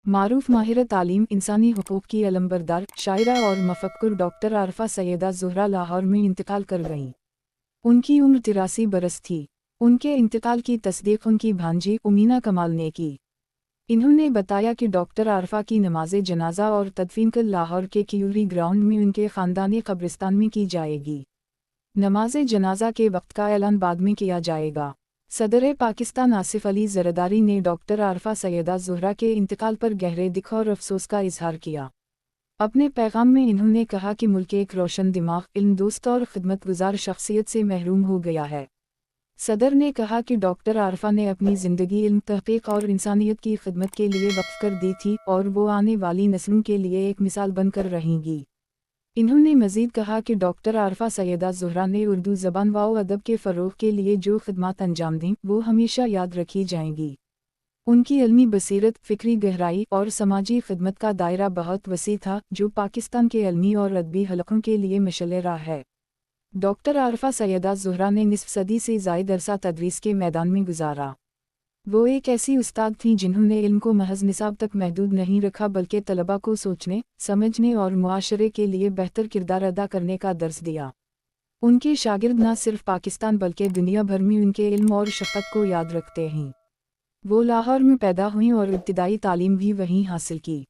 मारूफ माहिर तालीम इंसानी हुकूक की अलमबरदार शायरा और मफक्कुर डॉक्टर आरफा सैयदा ज़ुहरा लाहौर में इंतकाल कर गईं। उनकी उम्र 83 बरस थी। उनके इंतकाल की तस्दीक उनकी भांजी उमीना कमाल ने की। इन्होंने बताया कि डॉक्टर आरफा की नमाज जनाजा और तदफीन कल लाहौर के क्यूरी ग्राउंड में उनके ख़ानदानी कब्रिस्तान में की जाएगी। नमाज जनाजा के वक्त का ऐलान बाद में किया जाएगा। सदर पाकिस्तान आसिफ अली जरदारी ने डॉक्टर आरफा सैयदा ज़ुहरा के इंतकाल पर गहरे दुख और अफसोस का इजहार किया। अपने पैगाम में इन्होंने कहा कि मुल्क एक रोशन दिमाग, इल्म दोस्त और खिदमतगुजार शख्सियत से महरूम हो गया है। सदर ने कहा कि डॉक्टर आरफा ने अपनी ज़िंदगी इल्म, तहक़ीक़ और इंसानियत की खिदमत के लिए वक्फ कर दी थी और वो आने वाली नस्लों के लिए एक मिसाल बनकर रहेंगी। इन्होंने मज़ीद कहा कि डॉक्टर आरफा सैयदा ज़ुहरा ने उर्दू ज़बान व अदब के फ़रोग़ के लिए जो खिदमत अंजाम दीं वो हमेशा याद रखी जाएंगी। उनकी इल्मी बसीरत, फ़िक्री गहराई और समाजी खिदमत का दायरा बहुत वसी था, जो पाकिस्तान के इल्मी और अदबी हलक़ों के लिए मशअल राह है। डॉक्टर आरफा सैयदा ज़ुहरा ने निस्फ़ सदी से ज़ायद अरसा तदरीस के मैदान में गुजारा। वो एक ऐसी उस्ताद थीं जिन्होंने इल्म को महज निसाब तक महदूद नहीं रखा, बल्कि तलबा को सोचने, समझने और मुआशरे के लिए बेहतर किरदार अदा करने का दर्स दिया। उनके शागिर्द न सिर्फ पाकिस्तान बल्कि दुनिया भर में उनके इल्म और शफ़क़त को याद रखते हैं। वो लाहौर में पैदा हुईं और इब्तिदाई तालीम भी वहीं हासिल की।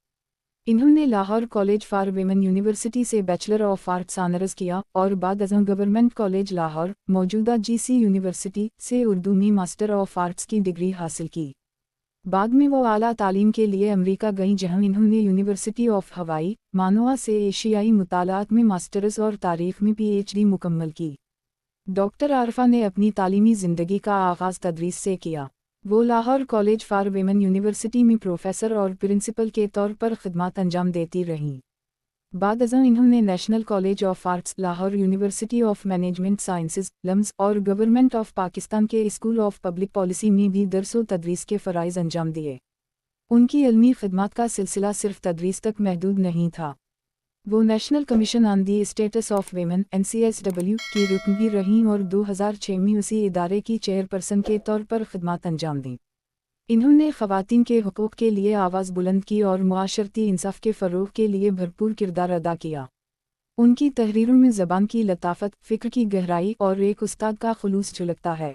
इन्होंने Lahore college for women university से बैचलर ऑफ आर्ट्स ऑनर्स किया और बाद अज़म गवर्नमेंट कॉलेज लाहौर, मौजूदा GC यूनिवर्सिटी, से उर्दू में मास्टर ऑफ आर्ट्स की डिग्री हासिल की। बाद में वो आला तालीम के लिए अमेरिका गईं, जहां इन्होंने यूनिवर्सिटी ऑफ हवाई, मानोआ से एशियाई मुतालात में मास्टर्स और तारीख़ में PhD मुकम्मल की। डॉक्टर आरफा ने अपनी तालीमी ज़िंदगी का आगाज़ तदरीस से किया। वो Lahore college for women university में प्रोफेसर और प्रिंसिपल के तौर पर खिदमत अंजाम देती रहीं। बाद अज़ं इन्होंने National College of Arts, Lahore University of Management Sciences, LUMS और गवर्नमेंट ऑफ पाकिस्तान के स्कूल ऑफ पब्लिक पॉलिसी में भी दर्स व तदरीस के फ़राइज़ अंजाम दिए। उनकी इल्मी खिदमत का सिलसिला सिर्फ तदरीस तक महदूद नहीं था। वो national commission on the status of women NCSW की रुकन भी रहीं और 2006 में उसी इदारे की चेयरपर्सन के तौर पर खिदमत अंजाम दी। इन्होंने ख़वातीन के हुकूक़ के लिए आवाज़ बुलंद की और मुआशरती इंसाफ़ के फ़रोग़ के लिए भरपूर किरदार अदा किया। उनकी तहरीरों में ज़बान की लताफ़त, फ़िक्र की गहराई और एक उस्ताद का खुलूस झलकता है।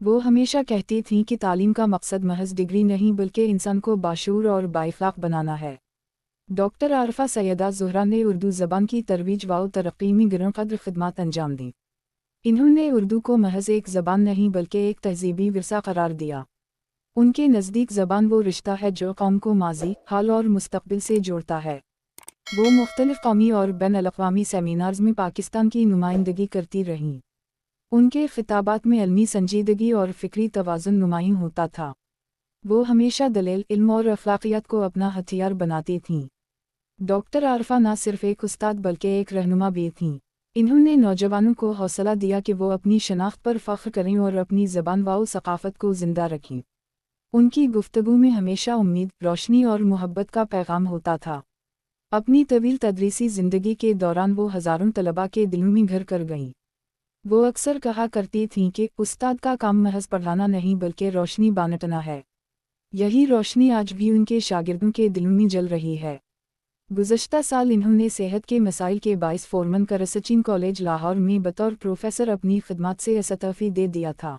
वो हमेशा कहती थीं कि तालीम का मकसद महज डिग्री नहीं बल्कि इंसान को बाशऊर और बाइख़लाक़ बनाना है। डॉक्टर आरफा सैयदा ज़ुहरा ने उर्दू ज़बान की तरवीज व तरक्की में गिरं क़द्र खिदमत अंजाम दी। इन्होंने उर्दू को महज एक ज़बान नहीं बल्कि एक तहज़ीबी विरसा करार दिया। उनके नज़दीक ज़बान वो रिश्ता है जो कौम को माज़ी, हाल और मुस्तक़बिल से जोड़ता है। वो मुख्तलिफ़ कौमी और बैन-अल-अक़वामी सेमिनार्स में पाकिस्तान की नुमाइंदगी करती रहीं। उनके ख़िताबात में इल्मी संजीदगी और फ़िक्री तवाज़ुन नुमायाँ होता था। वो हमेशा दलील, इल्म और अख़लाक़ियात को अपना हथियार बनाती थीं। डॉक्टर आरफा न सिर्फ एक उस्ताद बल्कि एक रहनुमा भी थीं। इन्होंने नौजवानों को हौसला दिया कि वो अपनी शनाख्त पर फ़ख्र करें और अपनी ज़बान व सक़ाफ़त को ज़िंदा रखें। उनकी गुफ्तगू में हमेशा उम्मीद, रोशनी और मोहब्बत का पैगाम होता था। अपनी तवील तदरीसी ज़िंदगी के दौरान वो हज़ारों तलबा के दिलों में घर कर गईं। वो अक्सर कहा करती थीं कि उस्ताद का काम महज पढ़ाना नहीं बल्कि रोशनी बांटना है। यही रोशनी आज भी उनके शागिर्दों के दिलों में जल रही है। गुज़श्ता साल इन्होंने सेहत के मसाइल के बाइस फ़ोरमन करसचिन कॉलेज लाहौर में बतौर प्रोफेसर अपनी खिदमत से इस्तीफ़ा दे दिया था।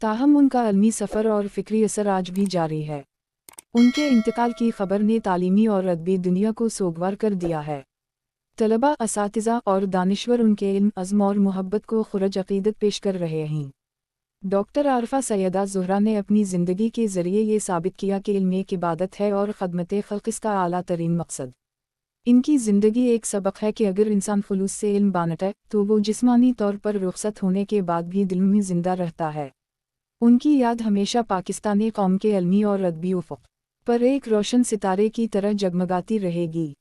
ताहम उनका इल्मी सफ़र और फ़िक्री असर आज भी जारी है। उनके इंतकाल की खबर ने तालीमी और अदबी दुनिया को सोगवार कर दिया है। तलबा, असातिज़ा और दानिश्वर उनके इल्म, अज़्म और मोहब्बत को खुरज अक़ीदत पेश कर रहे हैं। डॉक्टर आरफा सैयदा ज़ुहरा ने अपनी ज़िंदगी के ज़रिए ये साबित किया कि इल्म एक इबादत है और ख़दमत ख़ल्क़ इसका आला तरीन मकसद। इनकी ज़िंदगी एक सबक है कि अगर इंसान खुलूस से इल्म बांटे तो वो जिस्मानी तौर पर रुख़सत होने के बाद भी दिल में ज़िंदा रहता है। उनकी याद हमेशा पाकिस्तानी कौम के इल्मी और अदबी उफ़ुक़ पर एक रोशन सितारे की तरह जगमगाती रहेगी।